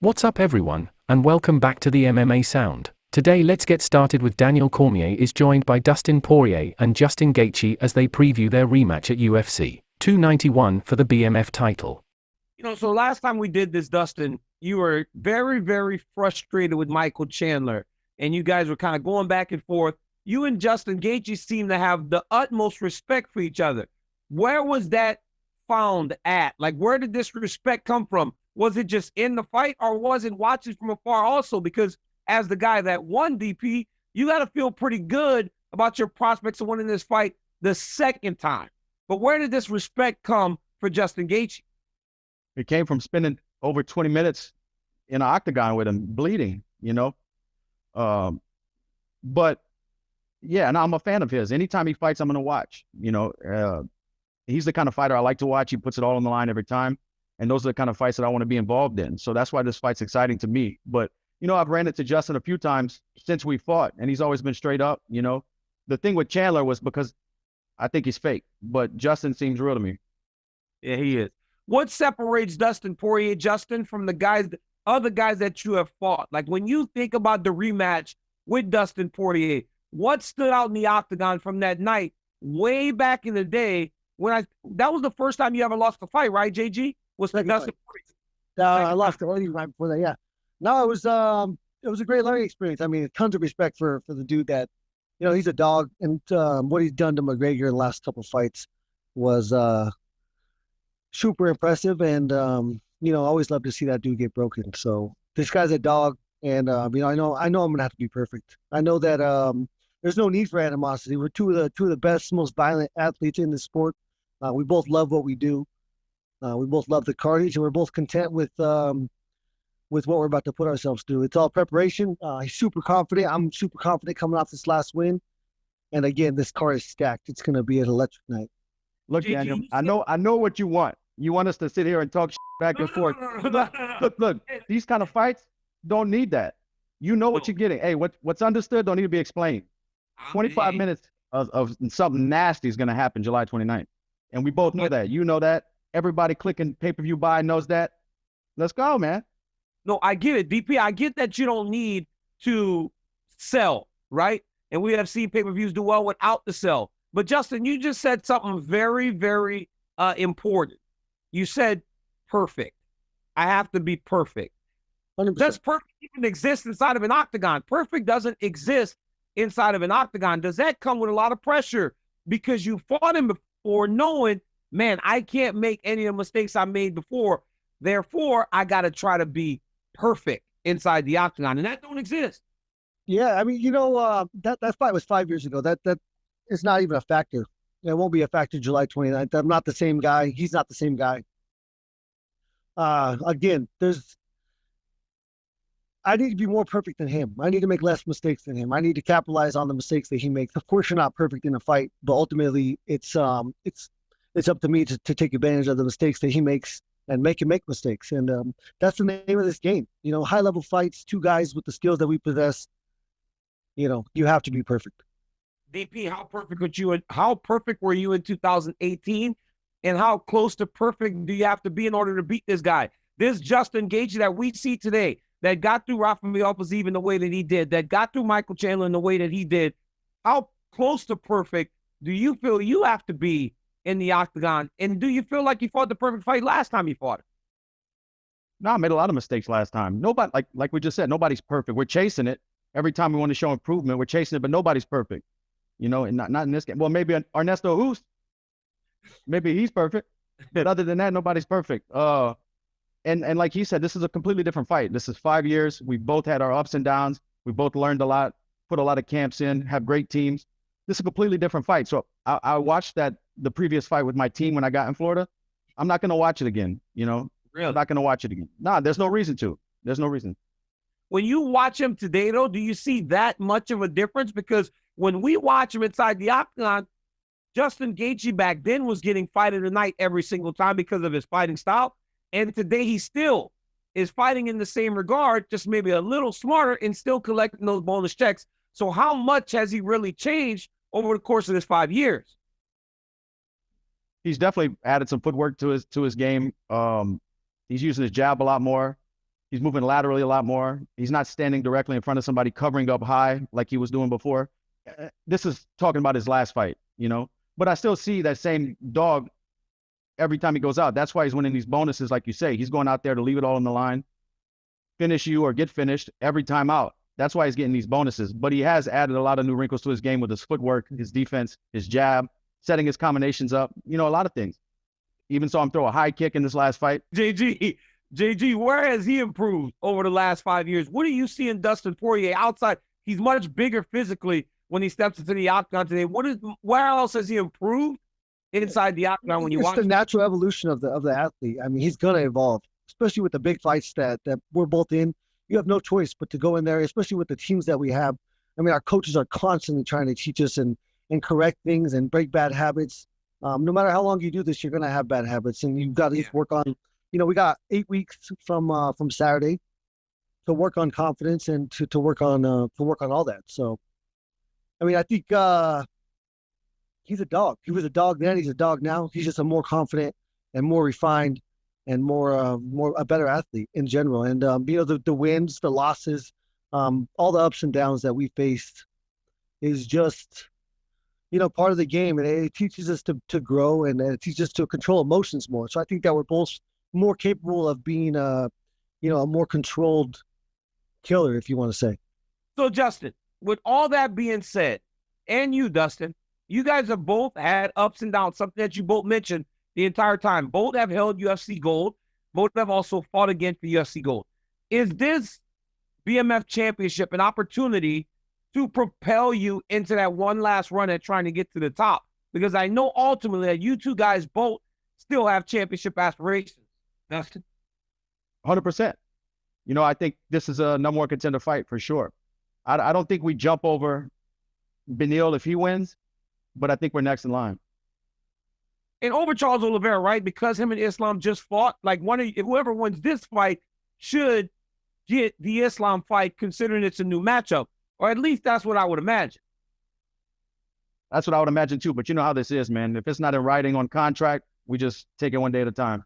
What's up everyone, and welcome back to the MMA Sound. Today let's get started with Daniel Cormier is joined by Dustin Poirier and Justin Gaethje as they preview their rematch at UFC 291 for the BMF title. So last time we did this, Dustin, you were very, very frustrated with Michael Chandler, and you guys were kind of going back and forth. You and Justin Gaethje seem to have the utmost respect for each other. Where was that found at? Like, where did this respect come from? Was it just in the fight, or was it watching from afar also? Because as the guy that won, DP, you got to feel pretty good about your prospects of winning this fight the second time. But where did this respect come for Justin Gaethje? It came from spending over 20 minutes in an octagon with him, bleeding, But, yeah, and I'm a fan of his. Anytime he fights, I'm going to watch. He's the kind of fighter I like to watch. He puts it all on the line every time. And those are the kind of fights that I want to be involved in. So that's why this fight's exciting to me. But, I've ran into Justin a few times since we fought, and he's always been straight up, The thing with Chandler was because I think he's fake, but Justin seems real to me. Yeah, he is. What separates Dustin Poirier, Justin, from the other guys that you have fought? Like, when you think about the rematch with Dustin Poirier, what stood out in the octagon from that night way back in the day that was the first time you ever lost a fight, right, JG? Was Dustin Poirier? I lost the early right before that, yeah. No, it was a great learning experience. I mean, tons of respect for the dude that, he's a dog, and what he's done to McGregor in the last couple of fights was super impressive, and I always love to see that dude get broken. So this guy's a dog, and I know I'm gonna have to be perfect. I know that there's no need for animosity. We're two of the best, most violent athletes in the sport. We both love what we do. We both love the carnage, and we're both content with what we're about to put ourselves through. It's all preparation. He's super confident. I'm super confident coming off this last win. And again, this card is stacked. It's going to be an electric night. Look, Daniel, I know what you want. You want us to sit here and talk back and forth. Look, these kind of fights don't need that. You know what you're getting. Hey, what's understood don't need to be explained. 25 minutes of something nasty is going to happen July 29th. And we both know that. You know that. Everybody clicking pay-per-view buy knows that. Let's go, man. No, I get it, DP. I get that you don't need to sell, right? And we have seen pay-per-views do well without the sell. But, Justin, you just said something very, very important. You said perfect. I have to be perfect. 100%. Does perfect even exist inside of an octagon? Perfect doesn't exist inside of an octagon. Does that come with a lot of pressure because you fought him before knowing, man, I can't make any of the mistakes I made before. Therefore, I got to try to be perfect inside the octagon, and that don't exist. Yeah, I mean, that fight was 5 years ago. That is not even a factor. It won't be a factor July 29th. I'm not the same guy. He's not the same guy. Again, I need to be more perfect than him. I need to make less mistakes than him. I need to capitalize on the mistakes that he makes. Of course, you're not perfect in a fight, but ultimately, it's up to me to take advantage of the mistakes that he makes and make him make mistakes. And that's the name of this game. High-level fights, two guys with the skills that we possess, you have to be perfect. DP, how perfect were you in 2018? And how close to perfect do you have to be in order to beat this guy? This Justin Gaethje that we see today, that got through Rafael Paziev in the way that he did, that got through Michael Chandler in the way that he did, how close to perfect do you feel you have to be in the octagon? And do you feel like you fought the perfect fight last time you fought it? No, I made a lot of mistakes last time. Nobody, like we just said, nobody's perfect. We're chasing it. Every time we want to show improvement, we're chasing it, but nobody's perfect. And not in this game. Well, maybe Ernesto Hoost, maybe he's perfect. But other than that, nobody's perfect. And like he said, this is a completely different fight. This is 5 years. We both had our ups and downs. We both learned a lot, put a lot of camps in, have great teams. This is a completely different fight. So I watched the previous fight with my team when I got in Florida. I'm not going to watch it again. Really? I'm not going to watch it again. Nah, there's no reason to. There's no reason. When you watch him today, though, do you see that much of a difference? Because when we watch him inside the octagon, Justin Gaethje back then was getting fight of the night every single time because of his fighting style. And today he still is fighting in the same regard, just maybe a little smarter and still collecting those bonus checks. So how much has he really changed over the course of this 5 years? He's definitely added some footwork to his game. He's using his jab a lot more. He's moving laterally a lot more. He's not standing directly in front of somebody, covering up high like he was doing before. This is talking about his last fight, you know. But I still see that same dog every time he goes out. That's why he's winning these bonuses, like you say. He's going out there to leave it all on the line, finish you or get finished every time out. That's why he's getting these bonuses. But he has added a lot of new wrinkles to his game with his footwork, his defense, his jab, setting his combinations up, you know, a lot of things. Even saw him throw a high kick in this last fight. JG, where has he improved over the last 5 years? What do you see in Dustin Poirier outside? He's much bigger physically when he steps into the octagon today. Where else has he improved inside the octagon when you watch? It's the natural evolution of the athlete. I mean, he's gonna evolve, especially with the big fights that we're both in. You have no choice but to go in there, especially with the teams that we have. I mean, our coaches are constantly trying to teach us and correct things and break bad habits. No matter how long you do this, you're gonna have bad habits, and you've got to just work on. You know, we got 8 weeks from Saturday to work on confidence and to work on all that. So, I mean, I think he's a dog. He was a dog then. He's a dog now. He's just a more confident and more refined and more a better athlete in general. And you know, the wins, the losses, all the ups and downs that we faced is just, you know, part of the game, and it teaches us to grow, and it teaches us to control emotions more. So I think that we're both more capable of being a more controlled killer, if you want to say. So Justin, with all that being said, and you, Dustin, you guys have both had ups and downs, something that you both mentioned the entire time. Both have held UFC gold. Both have also fought again for UFC gold. Is this BMF championship an opportunity to propel you into that one last run at trying to get to the top? Because I know ultimately that you two guys both still have championship aspirations. Dustin? 100%. You know, I think this is a number one contender fight for sure. I don't think we jump over Beneil if he wins, but I think we're next in line. And over Charles Oliveira, right? Because him and Islam just fought, like whoever wins this fight should get the Islam fight, considering it's a new matchup. Or at least that's what I would imagine. That's what I would imagine too. But you know how this is, man. If it's not in writing on contract, we just take it one day at a time.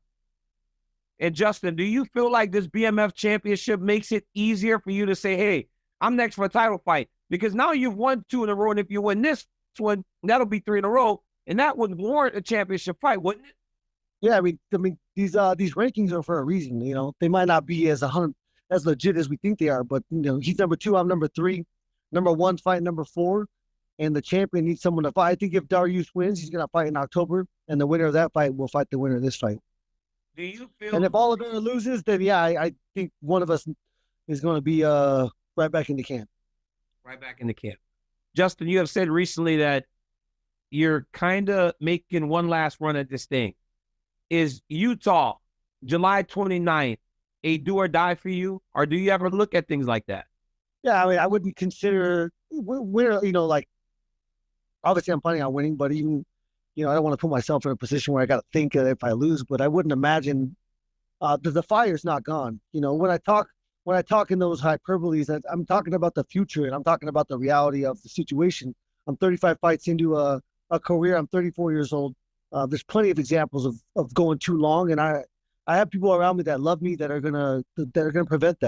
And Justin, do you feel like this BMF championship makes it easier for you to say, hey, I'm next for a title fight? Because now you've won 2 in a row, and if you win this one, that'll be 3 in a row, and that would warrant a championship fight, wouldn't it? Yeah, I mean these rankings are for a reason. You know, they might not be as legit as we think they are, but you know, he's number 2, I'm number 3, number 1 fight number 4, and the champion needs someone to fight. I think if Darius wins, he's gonna fight in October, and the winner of that fight will fight the winner of this fight. Do you feel? And if Oliveira loses, then yeah, I think one of us is going to be right back in the camp. Right back in the camp. Justin, you have said recently that you're kind of making one last run at this thing. Is Utah, July 29th, a do or die for you? Or do you ever look at things like that? Yeah, I mean, I wouldn't consider winner, you know, like, obviously I'm planning on winning, but even, you know, I don't want to put myself in a position where I got to think if I lose, but I wouldn't imagine the fire's not gone. You know, when I talk in those hyperboles, I'm talking about the future, and I'm talking about the reality of the situation. I'm 35 fights into a career. I'm 34 years old. There's plenty of examples of going too long, and I have people around me that love me that are gonna prevent that.